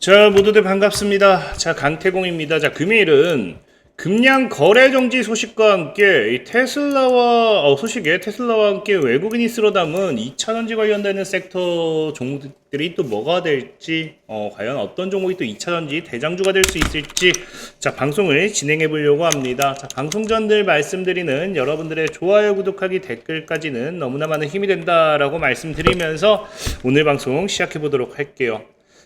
자, 모두들 반갑습니다. 자, 강태공입니다. 자, 금요일은 금량 거래 정지 소식과 함께 이 테슬라와 소식에 테슬라와 함께 외국인이 쓸어 담은 2차전지 관련되는 섹터 종목들이 또 뭐가 될지, 과연 어떤 종목이 또 2차전지 대장주가 될 수 있을지, 자, 방송을 진행해 보려고 합니다. 자, 방송 전 늘 말씀드리는 여러분들의 좋아요, 구독하기, 댓글까지는 너무나 많은 힘이 된다라고 말씀드리면서 오늘 방송 시작해 보도록 할게요.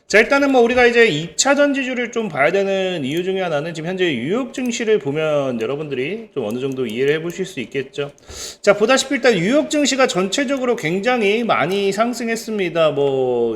자, 일단은 우리가 이제 2차 전지주를 좀 봐야 되는 이유 중에 하나는 지금 현재 뉴욕 증시를 보면 여러분들이 좀 어느 정도 이해를 해 보실 수 있겠죠. 자, 보다시피 일단 뉴욕 증시가 전체적으로 굉장히 많이 상승했습니다.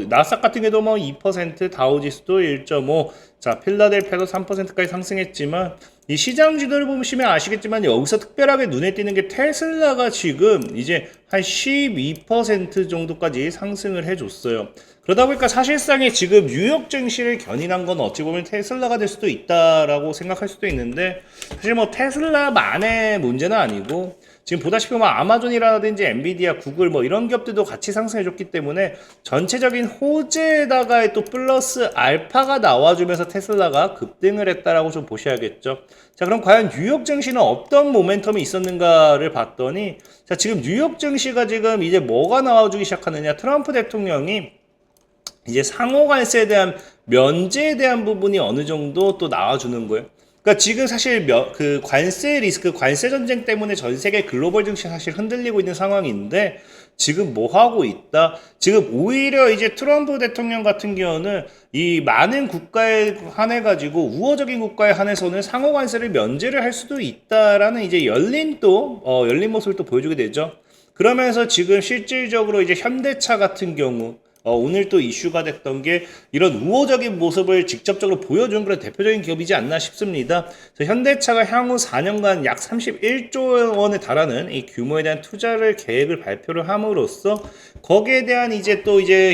나스닥 같은 경우도 2%, 다우지수도 1.5, 자, 필라델피아도 3%까지 상승했지만 이 시장 지도를 보시면 아시겠지만 여기서 특별하게 눈에 띄는 게 테슬라가 지금 이제 한 12% 정도까지 상승을 해줬어요. 그러다 보니까 사실상에 지금 뉴욕 증시를 견인한 건 어찌 보면 테슬라가 될 수도 있다라고 생각할 수도 있는데, 사실 테슬라만의 문제는 아니고 지금 보다시피 아마존이라든지 엔비디아, 구글 이런 기업들도 같이 상승해줬기 때문에 전체적인 호재에다가 또 플러스 알파가 나와주면서 테슬라가 급등을 했다라고 좀 보셔야겠죠. 자, 그럼 과연 뉴욕 증시는 어떤 모멘텀이 있었는가를 봤더니, 자, 지금 뉴욕 증시가 지금 이제 뭐가 나와주기 시작하느냐, 트럼프 대통령이 이제 상호 관세에 대한 면제에 대한 부분이 어느 정도 또 나와주는 거예요. 그러니까 지금 사실 그 관세 리스크, 관세 전쟁 때문에 전 세계 글로벌 증시 사실 흔들리고 있는 상황인데, 지금 뭐 하고 있다? 지금 오히려 이제 트럼프 대통령 같은 경우는 이 많은 국가에 한해 가지고 우호적인 국가에 한해서는 상호 관세를 면제를 할 수도 있다라는 이제 열린 모습을 또 보여주게 되죠. 그러면서 지금 실질적으로 이제 현대차 같은 경우 오늘 또 이슈가 됐던 게 이런 우호적인 모습을 직접적으로 보여준 그런 대표적인 기업이지 않나 싶습니다. 그래서 현대차가 향후 4년간 약 31조 원에 달하는 이 규모에 대한 투자를 계획을 발표를 함으로써 거기에 대한 이제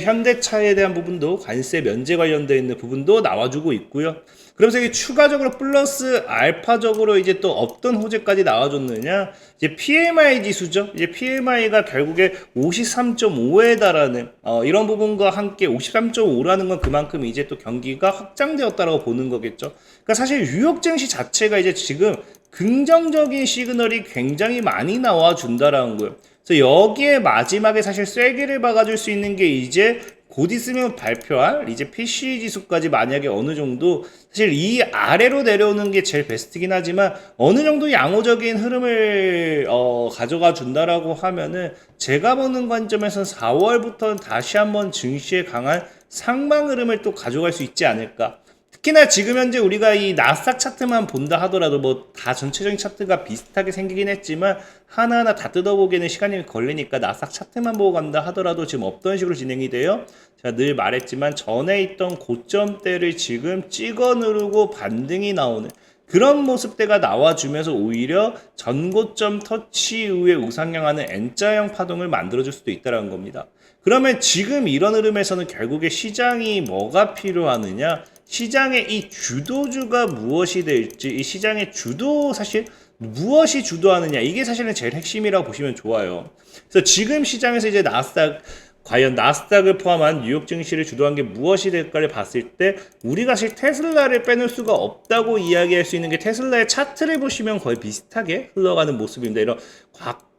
현대차에 대한 부분도 관세 면제 관련되어 있는 부분도 나와주고 있고요. 그러면서 이게 추가적으로 플러스 알파적으로 이제 또 어떤 호재까지 나와줬느냐, 이제 PMI 지수죠. 이제 PMI가 결국에 53.5에 달하는 이런 부분과 함께 53.5라는 건 그만큼 이제 또 경기가 확장되었다라고 보는 거겠죠. 그러니까 사실 뉴욕 증시 자체가 이제 지금 긍정적인 시그널이 굉장히 많이 나와준다라는 거예요. 그래서 여기에 마지막에 사실 쐐기를 박아줄 수 있는 게 이제 곧 있으면 발표할 이제 PCE 지수까지 만약에 어느 정도, 사실 이 아래로 내려오는 게 제일 베스트긴 하지만 어느 정도 양호적인 흐름을 가져가 준다라고 하면은 제가 보는 관점에서는 4월부터는 다시 한번 증시에 강한 상방 흐름을 또 가져갈 수 있지 않을까. 특히나 지금 현재 우리가 이 나스닥 차트만 본다 하더라도 다 전체적인 차트가 비슷하게 생기긴 했지만 하나하나 다 뜯어보기에는 시간이 걸리니까 나스닥 차트만 보고 간다 하더라도 지금 어떤 식으로 진행이 돼요? 제가 늘 말했지만 전에 있던 고점대를 지금 찍어 누르고 반등이 나오는 그런 모습대가 나와주면서 오히려 전고점 터치 이후에 우상향하는 N자형 파동을 만들어줄 수도 있다는 겁니다. 그러면 지금 이런 흐름에서는 결국에 시장이 뭐가 필요하느냐, 시장의 이 주도주가 무엇이 될지, 이 시장의 주도, 사실 무엇이 주도하느냐, 이게 사실은 제일 핵심이라고 보시면 좋아요. 그래서 지금 시장에서 이제 과연 나스닥을 포함한 뉴욕 증시를 주도한 게 무엇이 될까를 봤을 때 우리가 사실 테슬라를 빼놓을 수가 없다고 이야기할 수 있는 게, 테슬라의 차트를 보시면 거의 비슷하게 흘러가는 모습입니다. 이런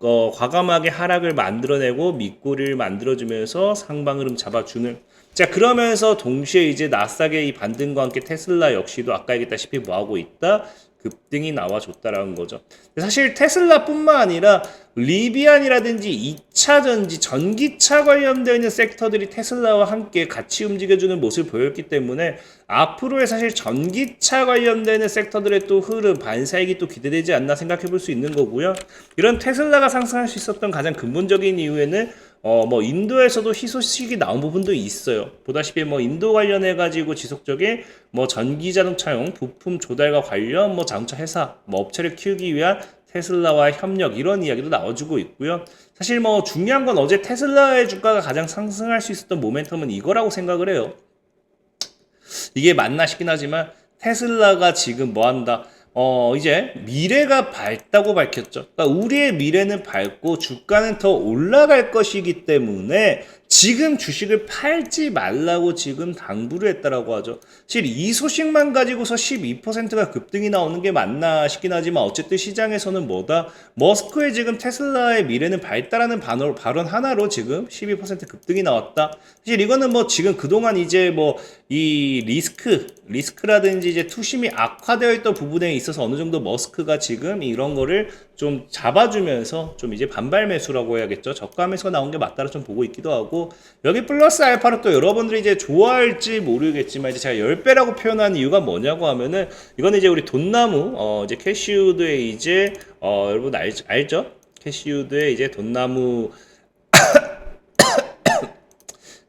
과감하게 하락을 만들어내고 밑꼬리를 만들어주면서 상방 흐름 잡아주는, 자, 그러면서 동시에 이제 나스닥의 이 반등과 함께 테슬라 역시도 아까 얘기했다시피 뭐하고 있다? 급등이 나와줬다라는 거죠. 사실 테슬라뿐만 아니라 리비안이라든지 2차 전지, 전기차 관련되어 있는 섹터들이 테슬라와 함께 같이 움직여주는 모습을 보였기 때문에 앞으로의 사실 전기차 관련되는 섹터들의 또 흐름, 반사익이 또 기대되지 않나 생각해 볼 수 있는 거고요. 이런 테슬라가 상승할 수 있었던 가장 근본적인 이유에는 인도에서도 희소식이 나온 부분도 있어요. 보다시피 인도 관련해가지고 지속적인 전기 자동차용 부품 조달과 관련 자동차 회사, 업체를 키우기 위한 테슬라와의 협력, 이런 이야기도 나와주고 있고요. 사실 중요한 건 어제 테슬라의 주가가 가장 상승할 수 있었던 모멘텀은 이거라고 생각을 해요. 이게 맞나 싶긴 하지만 테슬라가 지금 뭐 한다? 이제 미래가 밝다고 밝혔죠. 그러니까 우리의 미래는 밝고 주가는 더 올라갈 것이기 때문에 지금 주식을 팔지 말라고 지금 당부를 했다라고 하죠. 사실 이 소식만 가지고서 12%가 급등이 나오는 게 맞나 싶긴 하지만 어쨌든 시장에서는 뭐다? 머스크의 지금 테슬라의 미래는 밝다라는 발언 하나로 지금 12% 급등이 나왔다. 사실 이거는 뭐 지금 그동안 이제 뭐 이 리스크라든지 이제 투심이 악화되어 있던 부분에 있어서 어느 정도 머스크가 지금 이런 거를 좀 잡아주면서 좀 이제 반발 매수라고 해야겠죠. 저가 매수가 나온 게 맞다라 좀 보고 있기도 하고, 여기 플러스 알파로 또 여러분들이 이제 좋아할지 모르겠지만 이제 제가 10배라고 표현한 이유가 뭐냐고 하면은, 이거는 이제 우리 돈나무 이제 캐시우드의 이제 여러분 알죠? 캐시우드의 이제 돈나무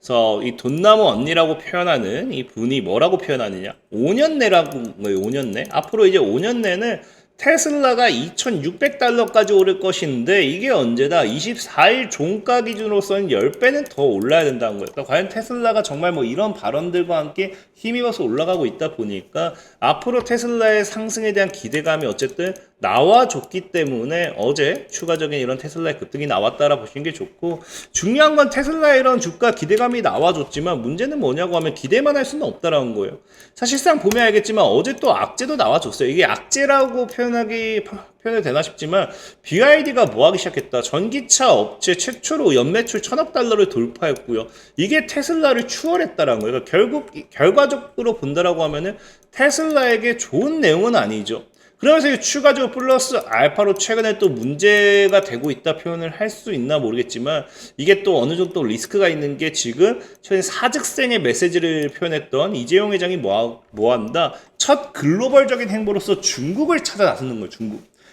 그래서 이 돈나무 언니라고 표현하는 이 분이 뭐라고 표현하느냐, 5년 내라고 거예요. 5년 내 앞으로 이제 5년 내는 테슬라가 2,600달러까지 오를 것인데, 이게 언제다? 24일 종가 기준으로서는 10배는 더 올라야 된다는 거예요. 그러니까 과연 테슬라가 정말 뭐 이런 발언들과 함께 힘입어서 올라가고 있다 보니까 앞으로 테슬라의 상승에 대한 기대감이 어쨌든 나와줬기 때문에 어제 추가적인 이런 테슬라의 급등이 나왔다라 보시는 게 좋고, 중요한 건 테슬라의 이런 주가 기대감이 나와줬지만 문제는 뭐냐고 하면 기대만 할 수는 없다라는 거예요. 사실상 보면 알겠지만 어제 또 악재도 나와줬어요. 이게 악재라고 표현이 되나 싶지만 BYD가 뭐 하기 시작했다. 전기차 업체 최초로 연매출 1,000억 달러를 돌파했고요. 이게 테슬라를 추월했다라는 거예요. 그러니까 결과적으로 본다라고 하면은 테슬라에게 좋은 내용은 아니죠. 그러면서 추가적으로 플러스 알파로 최근에 또 문제가 되고 있다 표현을 할 수 있나 모르겠지만, 이게 또 어느 정도 리스크가 있는 게 지금 최근 사직생의 메시지를 표현했던 이재용 회장이 뭐한다? 첫 글로벌적인 행보로서 중국을 찾아 나서는 거예요.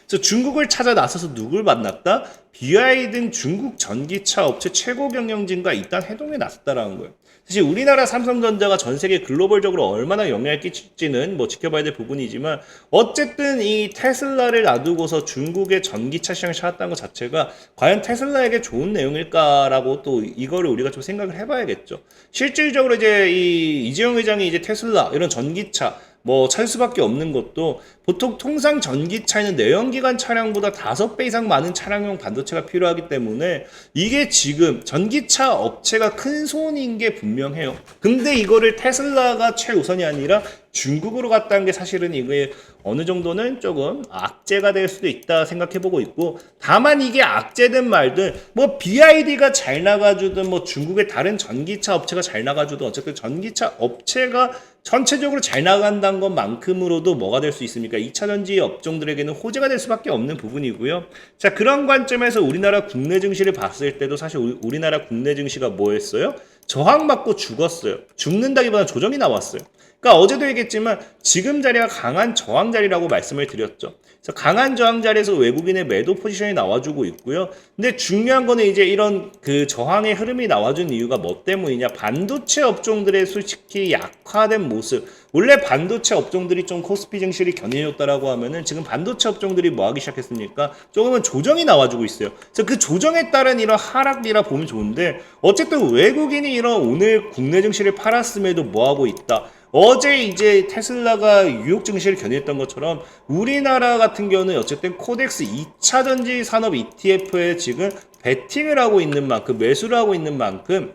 그래서 중국을 찾아 나서서 누굴 만났다? BYD 등 중국 전기차 업체 최고 경영진과 일단 회동에 나섰다라는 거예요. 사실 우리나라 삼성전자가 전 세계 글로벌적으로 얼마나 영향을 끼칠지는 뭐 지켜봐야 될 부분이지만, 어쨌든 이 테슬라를 놔두고서 중국의 전기차 시장을 찾았다는 것 자체가 과연 테슬라에게 좋은 내용일까라고 또 이거를 우리가 좀 생각을 해봐야겠죠. 실질적으로 이제 이 이재용 회장이 이제 테슬라 이런 전기차 뭐 찰 수밖에 없는 것도, 보통 통상 전기차에는 내연기관 차량보다 5배 이상 많은 차량용 반도체가 필요하기 때문에 이게 지금 전기차 업체가 큰 손인 게 분명해요. 근데 이거를 테슬라가 최우선이 아니라 중국으로 갔다는 게 사실은 이게 어느 정도는 조금 악재가 될 수도 있다 생각해보고 있고, 다만 이게 악재든 말든 뭐 BYD가 잘 나가주든 뭐 중국의 다른 전기차 업체가 잘 나가주든 어쨌든 전기차 업체가 전체적으로 잘 나간다는 것만큼으로도 뭐가 될 수 있습니까? 2차전지 업종들에게는 호재가 될 수밖에 없는 부분이고요. 자, 그런 관점에서 우리나라 국내 증시를 봤을 때도 사실 우리나라 국내 증시가 뭐였어요? 저항받고 죽었어요. 죽는다기보다 조정이 나왔어요. 그러니까 어제도 얘기했지만 지금 자리가 강한 저항 자리라고 말씀을 드렸죠. 그래서 강한 저항 자리에서 외국인의 매도 포지션이 나와주고 있고요. 근데 중요한 거는 이제 이런 그 저항의 흐름이 나와준 이유가 뭐 때문이냐? 반도체 업종들의 솔직히 약화된 모습. 원래 반도체 업종들이 좀 코스피 증시를 견인해줬다라고 하면은 지금 반도체 업종들이 뭐 하기 시작했습니까? 조금은 조정이 나와주고 있어요. 그래서 그 조정에 따른 이런 하락이라 보면 좋은데, 어쨌든 외국인이 이런 오늘 국내 증시를 팔았음에도 뭐 하고 있다. 어제 이제 테슬라가 뉴욕 증시를 견인했던 것처럼 우리나라 같은 경우는 어쨌든 코덱스 2차전지 산업 ETF에 지금 베팅을 하고 있는 만큼, 매수를 하고 있는 만큼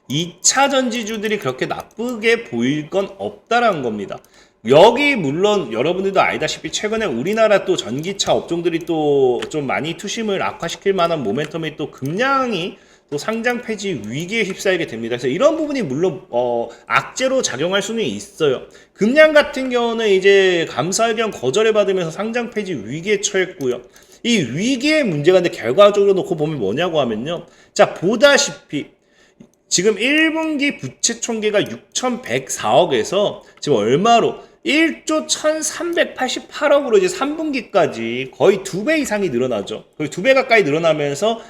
2차 전지주들이 그렇게 나쁘게 보일 건 없다라는 겁니다. 여기 물론 여러분들도 알다시피 최근에 우리나라 또 전기차 업종들이 또 좀 많이 투심을 악화시킬 만한 모멘텀이 또 급량이 또 상장 폐지 위기에 휩싸이게 됩니다. 그래서 이런 부분이 물론 악재로 작용할 수는 있어요. 금양 같은 경우는 이제 감사 의견 거절을 받으면서 상장 폐지 위기에 처했고요. 이 위기의 문제가 근데 결과적으로 놓고 보면 뭐냐고 하면요. 자, 보다시피 지금 1분기 부채 총계가 6,104억에서 지금 얼마로 1조 1,388억으로 이제 3분기까지 거의 2배 이상이 늘어나죠. 거의 2배 가까이 늘어나면서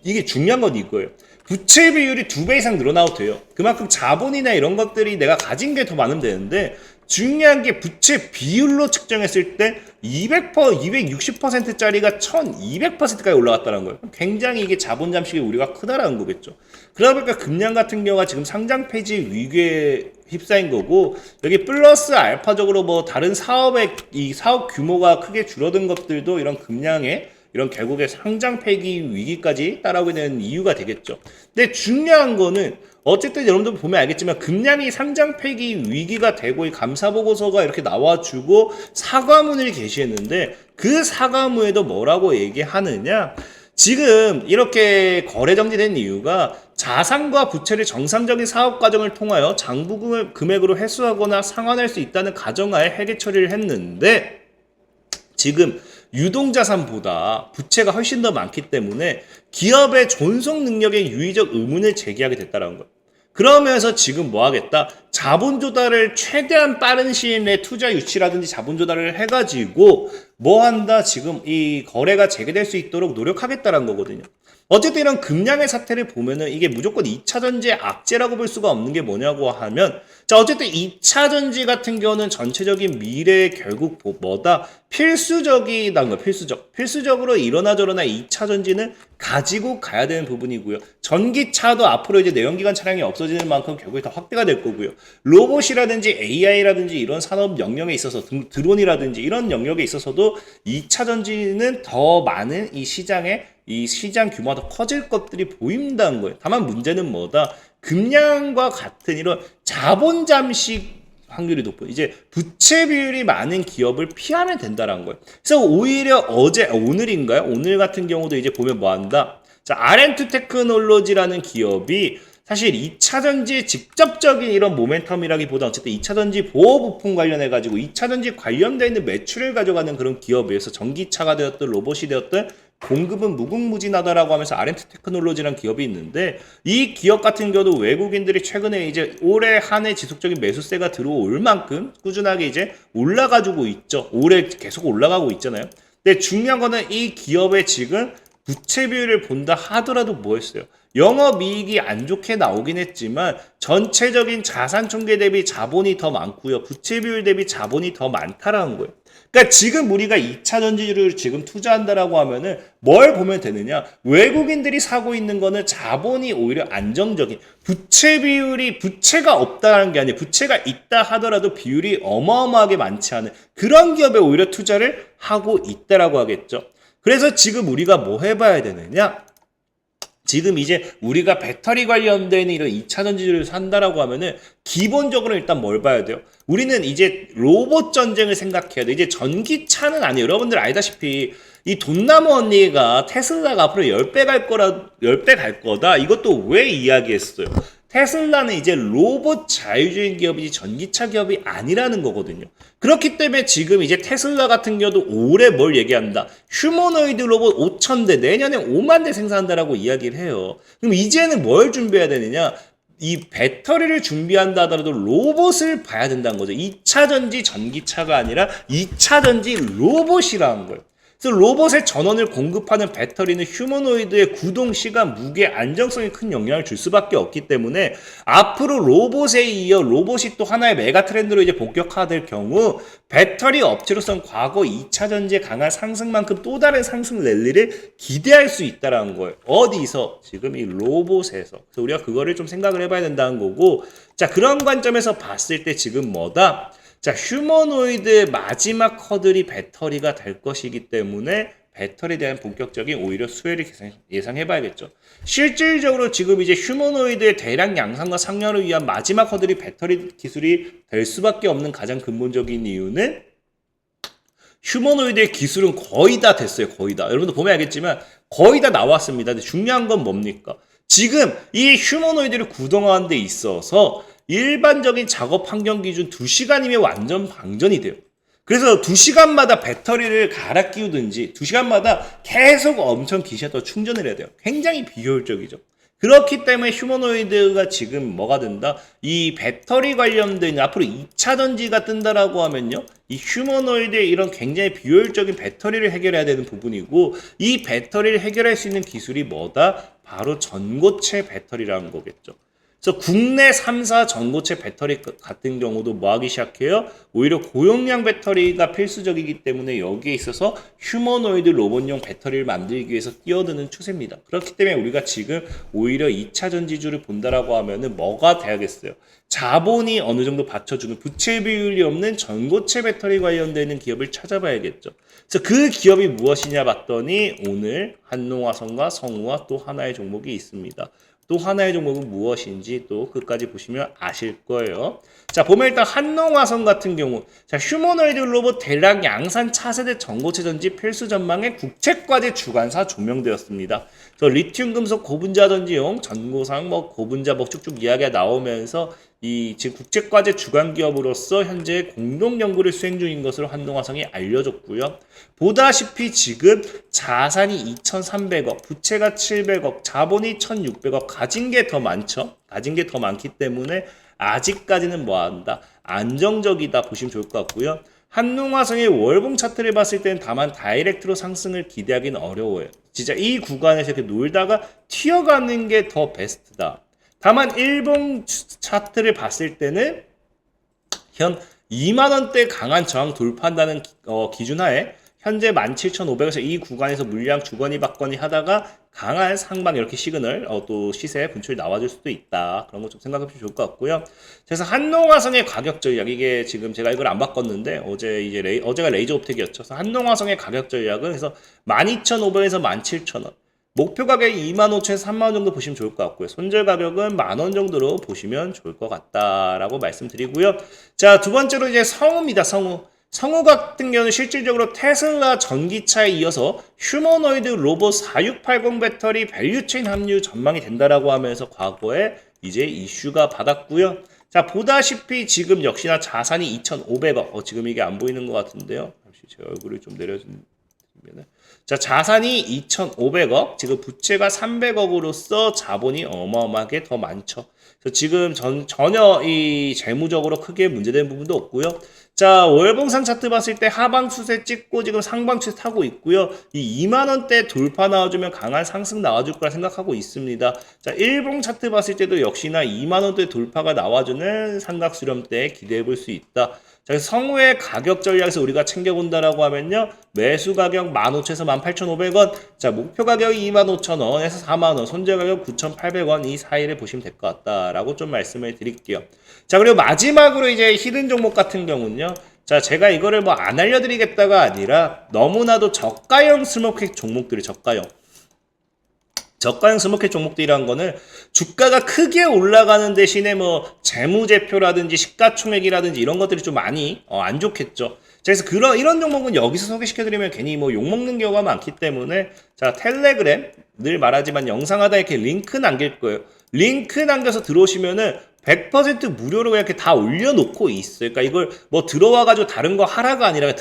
이게 중요한 건 이거예요. 부채 비율이 2배 이상 늘어나도 돼요. 그만큼 자본이나 이런 것들이 내가 가진 게 더 많으면 되는데, 중요한 게 부채 비율로 측정했을 때 260%짜리가 1200%까지 올라갔다는 거예요. 굉장히 이게 자본 잠식의 우려가 크다라는 거겠죠. 그러다 보니까 금양 같은 경우가 지금 상장 폐지 위기에 휩싸인 거고, 여기 플러스 알파적으로 뭐 다른 사업의 이 사업 규모가 크게 줄어든 것들도 이런 금양의 이런 결국에 상장 폐기 위기까지 따라오게 되는 이유가 되겠죠. 근데 중요한 거는 어쨌든 여러분들 보면 알겠지만 금량이 상장 폐기 위기가 되고 이 감사 보고서가 이렇게 나와주고 사과문을 게시했는데 그 사과문에도 뭐라고 얘기하느냐? 지금 이렇게 거래 정지된 이유가 자산과 부채를 정상적인 사업 과정을 통하여 장부 금액으로 회수하거나 상환할 수 있다는 가정하에 회계 처리를 했는데 지금 유동자산보다 부채가 훨씬 더 많기 때문에 기업의 존속 능력에 유의적 의문을 제기하게 됐다는 거예요. 그러면서 지금 뭐 하겠다? 자본 조달을 최대한 빠른 시일 내에 투자 유치라든지 자본 조달을 해가지고 뭐 한다? 지금 이 거래가 재개될 수 있도록 노력하겠다는 거거든요. 어쨌든 이런 금량의 사태를 보면은 이게 무조건 2차 전지의 악재라고 볼 수가 없는 게 뭐냐고 하면 자 어쨌든 2차 전지 같은 경우는 전체적인 미래에 결국 뭐다? 필수적이라는 거예요. 필수적으로 이러나 저러나 2차 전지는 가지고 가야 되는 부분이고요. 전기차도 앞으로 이제 내연기관 차량이 없어지는 만큼 결국에 더 확대가 될 거고요. 로봇이라든지 AI라든지 이런 산업 영역에 있어서 드론이라든지 이런 영역에 있어서도 2차 전지는 더 많은 이 시장 규모가 더 커질 것들이 보인다는 거예요. 다만 문제는 뭐다? 금량과 같은 이런 자본 잠식 확률이 높고 이제 부채 비율이 많은 기업을 피하면 된다는 거예요. 그래서 오히려 오늘인가요? 오늘 같은 경우도 이제 보면 뭐 한다? 자, RM2 테크놀로지라는 기업이 사실 2차 전지의 직접적인 이런 모멘텀이라기보다 어쨌든 2차 전지 보호 부품 관련해가지고 2차 전지 관련되어 있는 매출을 가져가는 그런 기업에서 전기차가 되었든 로봇이 되었든 공급은 무궁무진하다라고 하면서 RM2 테크놀로지라는 기업이 있는데 이 기업 같은 경우도 외국인들이 최근에 이제 올해 한 해 지속적인 매수세가 들어올 만큼 꾸준하게 이제 올라가지고 있죠. 올해 계속 올라가고 있잖아요. 근데 중요한 거는 이 기업의 지금 부채 비율을 본다 하더라도 뭐였어요? 영업이익이 안 좋게 나오긴 했지만 전체적인 자산 총계 대비 자본이 더 많고요. 부채 비율 대비 자본이 더 많다라는 거예요. 그러니까 지금 우리가 2차 전지를 지금 투자한다라고 하면은 뭘 보면 되느냐? 외국인들이 사고 있는 거는 자본이 오히려 안정적인 부채 비율이 부채가 없다는 게 아니라 부채가 있다 하더라도 비율이 어마어마하게 많지 않은 그런 기업에 오히려 투자를 하고 있다라고 하겠죠. 그래서 지금 우리가 뭐 해봐야 되느냐? 지금 이제 우리가 배터리 관련된 이런 2차 전지를 산다라고 하면은 기본적으로 일단 뭘 봐야 돼요? 우리는 이제 로봇 전쟁을 생각해야 돼. 이제 전기차는 아니에요. 여러분들 알다시피 이 돈나무 언니가 테슬라가 앞으로 10배 갈 거다. 이것도 왜 이야기했어요? 테슬라는 이제 로봇 자율주행 기업이지 전기차 기업이 아니라는 거거든요. 그렇기 때문에 지금 이제 테슬라 같은 경우도 올해 뭘 얘기한다? 휴머노이드 로봇 5,000대, 내년에 5만 대 생산한다라고 이야기를 해요. 그럼 이제는 뭘 준비해야 되느냐? 이 배터리를 준비한다 하더라도 로봇을 봐야 된다는 거죠. 2차 전지 전기차가 아니라 2차 전지 로봇이라는 거예요. 그래서 로봇의 전원을 공급하는 배터리는 휴머노이드의 구동 시간, 무게, 안정성에 큰 영향을 줄 수밖에 없기 때문에 앞으로 로봇에 이어 로봇이 또 하나의 메가 트렌드로 이제 본격화될 경우 배터리 업체로서는 과거 2차 전지의 강한 상승만큼 또 다른 상승 랠리를 기대할 수 있다는 거예요. 어디서? 지금 이 로봇에서. 그래서 우리가 그거를 좀 생각을 해봐야 된다는 거고, 자, 그런 관점에서 봤을 때 지금 뭐다? 자, 휴머노이드의 마지막 허들이 배터리가 될 것이기 때문에 배터리에 대한 본격적인 오히려 수혜를 예상해봐야겠죠. 실질적으로 지금 이제 휴머노이드의 대량 양산과 상용을 위한 마지막 허들이 배터리 기술이 될 수밖에 없는 가장 근본적인 이유는 휴머노이드의 기술은 거의 다 됐어요. 거의 다. 여러분들 보면 알겠지만 거의 다 나왔습니다. 근데 중요한 건 뭡니까? 지금 이 휴머노이드를 구동하는 데 있어서 일반적인 작업 환경 기준 2시간이면 완전 방전이 돼요. 그래서 2시간마다 배터리를 갈아 끼우든지 2시간마다 계속 엄청 기시에서 충전을 해야 돼요. 굉장히 비효율적이죠. 그렇기 때문에 휴머노이드가 지금 뭐가 된다? 이 배터리 관련된 앞으로 2차 전지가 뜬다라고 하면요. 이 휴머노이드의 이런 굉장히 비효율적인 배터리를 해결해야 되는 부분이고 이 배터리를 해결할 수 있는 기술이 뭐다? 바로 전고체 배터리라는 거겠죠. 그래서 국내 3사 전고체 배터리 같은 경우도 뭐 하기 시작해요? 오히려 고용량 배터리가 필수적이기 때문에 여기에 있어서 휴머노이드 로봇용 배터리를 만들기 위해서 뛰어드는 추세입니다. 그렇기 때문에 우리가 지금 오히려 2차 전지주를 본다라고 하면은 뭐가 돼야겠어요? 자본이 어느 정도 받쳐주는 부채 비율이 없는 전고체 배터리 관련되는 기업을 찾아봐야겠죠. 그래서 그 기업이 무엇이냐 봤더니 오늘 한농화성과 성우와 또 하나의 종목이 있습니다. 또 하나의 종목은 무엇인지 또 끝까지 보시면 아실 거예요. 자, 보면 일단 한농화성 같은 경우, 자, 휴머노이드 로봇 대량 양산 차세대 전고체 전지 필수 전망의 국책과제 주관사 조명되었습니다. 그래서 리튬 금속 고분자 전지용 전고상 뭐 고분자 뭐 쭉쭉 이야기가 나오면서 이 지금 국책과제 주관 기업으로서 현재 공동 연구를 수행 중인 것으로 한농화성이 알려졌고요. 보다시피 지금 자산이 2,300억, 부채가 700억, 자본이 1,600억, 가진 게 더 많죠. 가진 게 더 많기 때문에 아직까지는 뭐한다? 안정적이다 보시면 좋을 것 같고요. 한농화성의 월봉 차트를 봤을 때는 다만 다이렉트로 상승을 기대하기는 어려워요. 진짜 이 구간에서 이렇게 놀다가 튀어가는 게 더 베스트다. 다만 일봉 차트를 봤을 때는 현 2만원대 강한 저항 돌파한다는 기준하에 현재 17,500에서 이 구간에서 물량 주거니 받거니 하다가 강한 상방 이렇게 시그널 또 시세 분출이 나와줄 수도 있다. 그런 거 좀 생각해 보시면 좋을 것 같고요. 그래서 한농화성의 가격 전략, 이게 지금 제가 이걸 안 바꿨는데 어제가 레이저 옵텍이었죠. 그래서 한농화성의 가격 전략은 그래서 12,500에서 17,000원. 목표 가격이 25,000에서 30,000원 정도 보시면 좋을 것 같고요. 손절 가격은 10,000원 정도로 보시면 좋을 것 같다라고 말씀드리고요. 자, 두 번째로 이제 성우입니다. 성우 같은 경우는 실질적으로 테슬라 전기차에 이어서 휴머노이드 로봇 4680 배터리 밸류체인 합류 전망이 된다라고 하면서 과거에 이제 이슈가 받았고요. 자, 보다시피 지금 역시나 자산이 2,500억. 지금 이게 안 보이는 것 같은데요. 잠시 제 얼굴을 좀 내려주면. 자, 자산이 2,500억, 지금 부채가 300억으로서 자본이 어마어마하게 더 많죠. 그래서 지금 전혀 이 재무적으로 크게 문제된 부분도 없고요. 자, 월봉상 차트 봤을 때 하방 추세 찍고 지금 상방 추세 타고 있고요. 이 2만원대 돌파 나와주면 강한 상승 나와줄 거라 생각하고 있습니다. 자, 일봉 차트 봤을 때도 역시나 2만원대 돌파가 나와주는 삼각 수렴대 기대해 볼 수 있다. 자, 성우의 가격 전략에서 우리가 챙겨본다라고 하면요. 매수 가격 15,000에서 18,500원. 자, 목표 가격이 25,000원에서 4만원. 손절 가격 9,800원. 이 사이를 보시면 될 것 같다라고 좀 말씀을 드릴게요. 자, 그리고 마지막으로 이제 히든 종목 같은 경우는요. 자, 제가 이거를 뭐 안 알려드리겠다가 아니라 너무나도 저가형 스모켓 종목들이 저가형 스모켓 종목들이란 거는 주가가 크게 올라가는 대신에 뭐 재무제표라든지 시가총액이라든지 이런 것들이 좀 많이 안 좋겠죠. 그래서 이런 종목은 여기서 소개시켜드리면 괜히 뭐 욕먹는 경우가 많기 때문에 자, 텔레그램 늘 말하지만 영상 하다 이렇게 링크 남길 거예요. 링크 남겨서 들어오시면은 100% 무료로 이렇게 다 올려놓고 있어요. 그러니까 이걸 뭐 들어와가지고 다른 거 하라가 아니라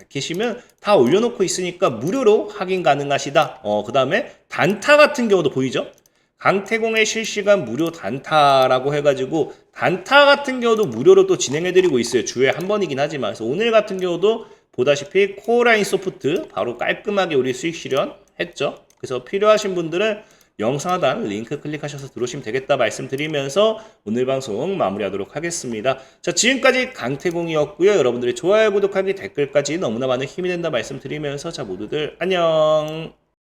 계시면 다 올려놓고 있으니까 무료로 확인 가능하시다. 그 다음에 단타 같은 경우도 보이죠? 강태공의 실시간 무료 단타라고 해가지고 단타 같은 경우도 무료로 또 진행해드리고 있어요. 주에 한 번이긴 하지만. 그래서 오늘 같은 경우도 보다시피 코어라인 소프트 바로 깔끔하게 우리 수익 실현했죠. 그래서 필요하신 분들은 영상 하단 링크 클릭하셔서 들어오시면 되겠다 말씀드리면서 오늘 방송 마무리하도록 하겠습니다. 자, 지금까지 강태공이었고요. 여러분들의 좋아요, 구독하기, 댓글까지 너무나 많은 힘이 된다 말씀드리면서 자, 모두들 안녕.